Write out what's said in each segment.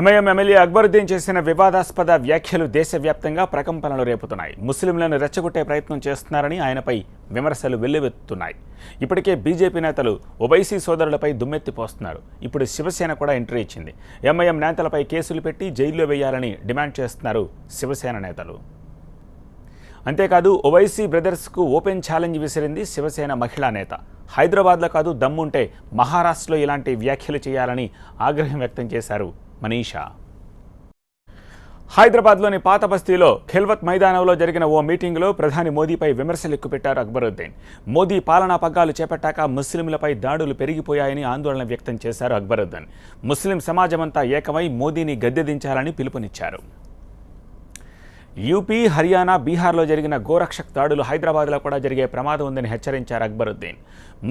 MIM MLA Akbaruddin చేసిన వివాదాస్పద వ్యాఖ్యలు దేశవ్యాప్తంగా ప్రకంపనలు రేపుతున్నాయి. ముస్లింలను రెచ్చగొట్టే ప్రయత్నం చేస్తున్నారని ఆయనపై విమర్శలు వెల్లువెత్తుతున్నాయి. ఇప్పటికే బీజేపీ నేతలు ఓవైసీ సోదరులపై దుమ్మెత్తిపోస్తున్నారు. ఇప్పుడు శివసేన కూడా ఎంట్రీ ఇచ్చింది. ఎంఐఎం నేతలపై కేసులు పెట్టి జైల్లో వేయాలని డిమాండ్ చేస్తున్నారు శివసేన నేతలు. అంతేకాదు ఓవైసీ బ్రదర్స్కు ఓపెన్ ఛాలెంజ్ విసిరింది శివసేన మహిళా నేత. హైదరాబాద్లో కాదు, దమ్ముంటే మహారాష్ట్రలో ఇలాంటి వ్యాఖ్యలు చేయాలని ఆగ్రహం వ్యక్తం చేశారు మనీషా. హైదరాబాద్లోని పాత బస్తీలో ఖిల్వత్ మైదానంలో జరిగిన ఓ మీటింగ్లో ప్రధాని మోదీపై విమర్శలు ఎక్కుపెట్టారు అక్బరుద్దీన్. మోదీ పాలనా పగ్గాలు చేపట్టాక ముస్లింలపై దాడులు పెరిగిపోయాయని ఆందోళన వ్యక్తం చేశారు అక్బరుద్దీన్. ముస్లిం సమాజమంతా ఏకమై మోదీని గద్దెదించాలని పిలుపునిచ్చారు. యూపీ, హర్యానా, బీహార్లో జరిగిన గోరక్షక్ దాడులు హైదరాబాద్లో కూడా జరిగే ప్రమాదం ఉందని హెచ్చరించారు అక్బరుద్దీన్.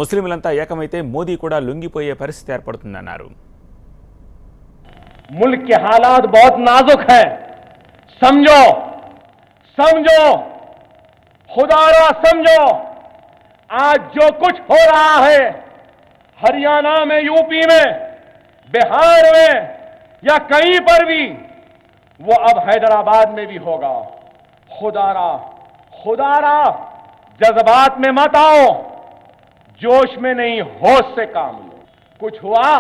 ముస్లింలంతా ఏకమైతే మోదీ కూడా లొంగిపోయే పరిస్థితి ఏర్పడుతుందన్నారు. मुल्क के हालात बहुत नाजुक हैं, समझो समझो, खुदारा समझो। आज जो कुछ हो रहा है हरियाणा में, यूपी में, बिहार में या कहीं पर भी, वो अब हैदराबाद में भी होगा। खुदारा खुदारा जज्बात में मत आओ, जोश में नहीं होश से काम लो। कुछ हुआ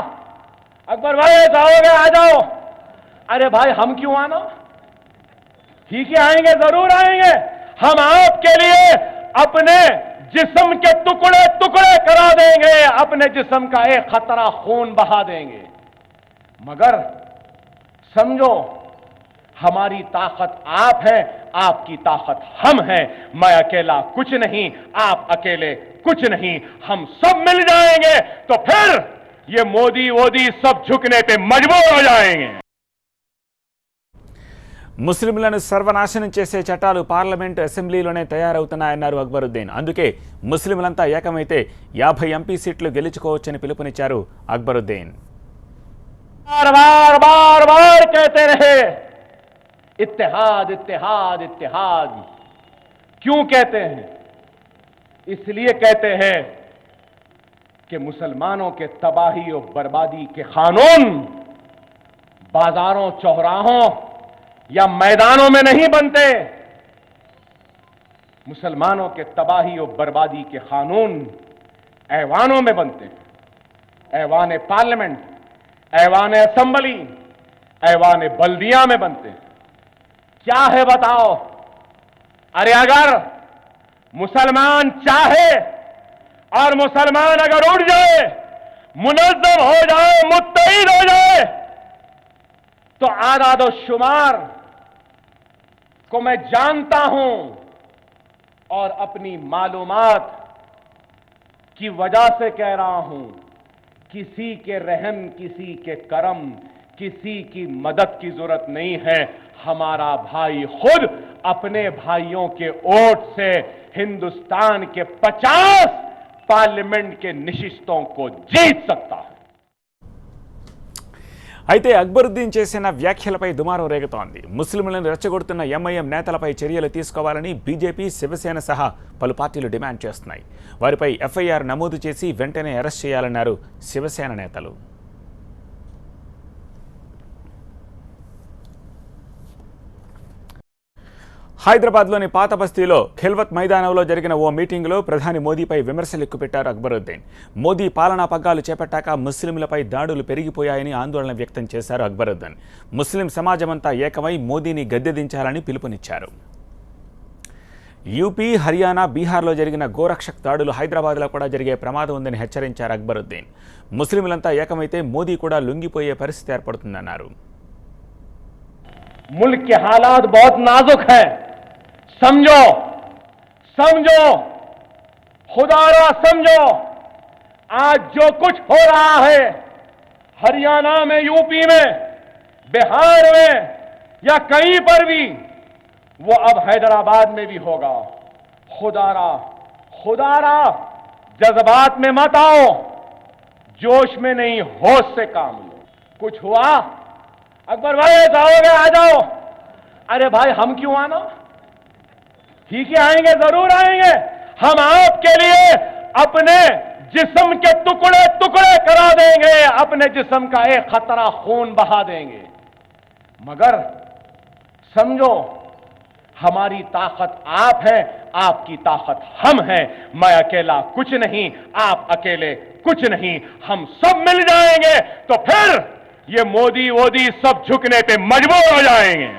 अकबर भाई, जाओगे आ जाओ। अरे भाई हम क्यों आना, ठीक है आएंगे, जरूर आएंगे। हम आपके लिए अपने जिस्म के टुकड़े टुकड़े करा देंगे, अपने जिस्म का एक खतरा खून बहा देंगे। मगर समझो, हमारी ताकत आप हैं, आपकी ताकत हम हैं। मैं अकेला कुछ नहीं, आप अकेले कुछ नहीं, हम सब मिल जाएंगे तो फिर ये मोदी वोदी सब झुकने पे मजबूर हो जाएंगे। ముస్లింలను సర్వనాశనం చేసే చట్టాలు పార్లమెంట్, అసెంబ్లీలోనే తయారవుతున్నాయన్నారు అక్బరుద్దీన్. అందుకే ముస్లింలంతా ఏకమైతే 50 ఎంపీ సీట్లు గెలుచుకోవచ్చని పిలుపునిచ్చారు అక్బరుద్దీన్. बार बार बार बार कहते रहे इत्तेहाद इत्तेहाद इत्तेहाद। क्यों कहते हैं? इसलिए कहते हैं कि मुसलमानों के तबाही और बर्बादी के कानून बाजारों, चौराहों या मैदानों में नहीं बनते। मुसलमानों के तबाही और बर्बादी के कानून ऐवानों में बनते हैं। ऐवान पार्लियामेंट, ऐवान असेंबली, ऐवान बल्दिया में बनते हैं। क्या है बताओ? अरे अगर मुसलमान चाहे और मुसलमान अगर उठ जाए, मुनज़्ज़म हो जाए, मुत्तहिद हो जाए, तो आदाद और शुमार को मैं जानता हूं और अपनी मालूमात की वजह से कह रहा हूं, किसी के रहम, किसी के करम, किसी की मदद की जरूरत नहीं है। हमारा भाई खुद अपने भाइयों के वोट से हिंदुस्तान के 50 पार्लियामेंट के निशिस्तों को जीत सकता है। అయితే అక్బరుద్దీన్ చేసిన వ్యాఖ్యలపై దుమారం రేగుతోంది. ముస్లింలను రెచ్చగొడుతున్న ఎంఐఎం నేతలపై చర్యలు తీసుకోవాలని బీజేపీ, శివసేన సహా పలు పార్టీలు డిమాండ్ చేస్తున్నాయి. వారిపై ఎఫ్ఐఆర్ నమోదు చేసి వెంటనే అరెస్ట్ చేయాలన్నారు శివసేన నేతలు. హైదరాబాద్లోని పాత బస్తీలో ఖిల్వత్ మైదానంలో జరిగిన ఓ మీటింగ్లో ప్రధాని మోదీపై విమర్శలు ఎక్కుపెట్టారు అక్బరుద్దీన్. మోదీ పాలనా పగ్గాలు చేపట్టాక ముస్లింలపై దాడులు పెరిగిపోయాయని ఆందోళన వ్యక్తం చేశారు అక్బరుద్దీన్. ముస్లిం సమాజమంతా ఏకమై మోదీని గద్దెదించాలని పిలుపునిచ్చారు. యూపీ, హర్యానా, బీహార్లో జరిగిన గోరక్షక్ దాడులు హైదరాబాద్లో కూడా జరిగే ప్రమాదం ఉందని హెచ్చరించారు అక్బరుద్దీన్. ముస్లింలంతా ఏకమైతే మోదీ కూడా లొంగిపోయే పరిస్థితి ఏర్పడుతుందన్నారు. मुल्क के हालात बहुत नाजुक हैं, समझो समझो, खुदारा समझो। आज जो कुछ हो रहा है हरियाणा में, यूपी में, बिहार में या कहीं पर भी, वो अब हैदराबाद में भी होगा। खुदारा खुदारा जज्बात में मत आओ, जोश में नहीं होश से काम लो। कुछ हुआ अकबर भाई, जाओगे आ जाओ। अरे भाई हम क्यों आना, ठीक है आएंगे, जरूर आएंगे। हम आपके लिए अपने जिस्म के टुकड़े टुकड़े करा देंगे, अपने जिस्म का एक खतरा खून बहा देंगे। मगर समझो, हमारी ताकत आप हैं, आपकी ताकत हम हैं। मैं अकेला कुछ नहीं, आप अकेले कुछ नहीं, हम सब मिल जाएंगे तो फिर ये मोदी वोदी सब झुकने पे मजबूर हो जाएंगे।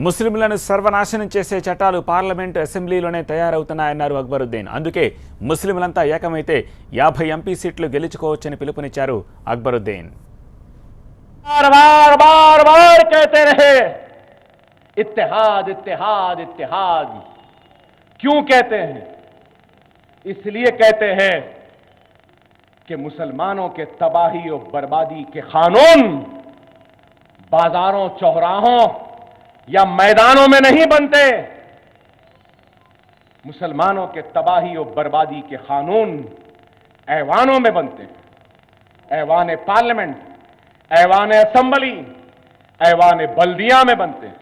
ముస్లింలను సర్వనాశనం చేసే చట్టాలు పార్లమెంటు అసెంబ్లీలోనే తయారవుతున్నాయన్నారు అక్బరుద్దీన్. అందుకే ముస్లింలంతా ఏకమైతే 50 ఎంపీ సీట్లు గెలుచుకోవచ్చని పిలుపునిచ్చారు అక్బరుద్దీన్. बार बार बार बार कहते रहे इत्तेहाद इत्तेहाद इत्तेहाद। क्यों कहते हैं? इसलिए कहते हैं कि मुसलमानों के तबाही और बर्बादी के कानून बाजारों, चौराहों या मैदानों में नहीं बनते। मुसलमानों के तबाही और बर्बादी के कानून ऐवानों में बनते हैं। ऐवान पार्लियामेंट, ऐवान असेंबली, ऐवान बल्दिया में बनते हैं।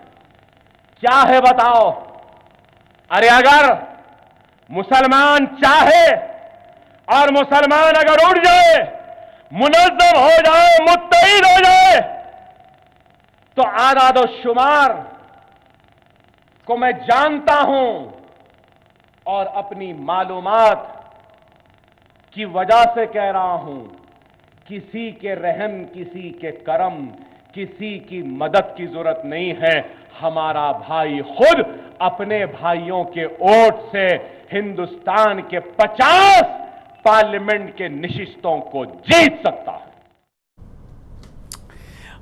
क्या है बताओ? अरे अगर मुसलमान चाहे और मुसलमान अगर उठ जाए, मुनज़्ज़म हो जाए, मुत्तहिद हो जाए, तो आदाद और शुमार को मैं जानता हूं और अपनी मालूमात की वजह से कह रहा हूं, किसी के रहम, किसी के करम, किसी की मदद की जरूरत नहीं है। हमारा भाई खुद अपने भाइयों के वोट से हिंदुस्तान के 50 पार्लियामेंट के निशिस्तों को जीत सकता है।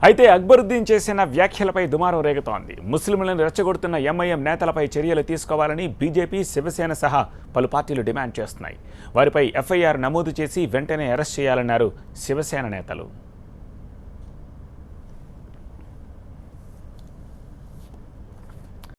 అయితే అక్బరుద్దీన్ చేసిన వ్యాఖ్యలపై దుమారం రేగుతోంది. ముస్లింలను రెచ్చగొడుతున్న ఎంఐఎం నేతలపై చర్యలు తీసుకోవాలని బీజేపీ, శివసేన సహా పలు పార్టీలు డిమాండ్ చేస్తున్నాయి. వారిపై ఎఫ్ఐఆర్ నమోదు చేసి వెంటనే అరెస్ట్ చేయాలన్నారు శివసేన నేతలు.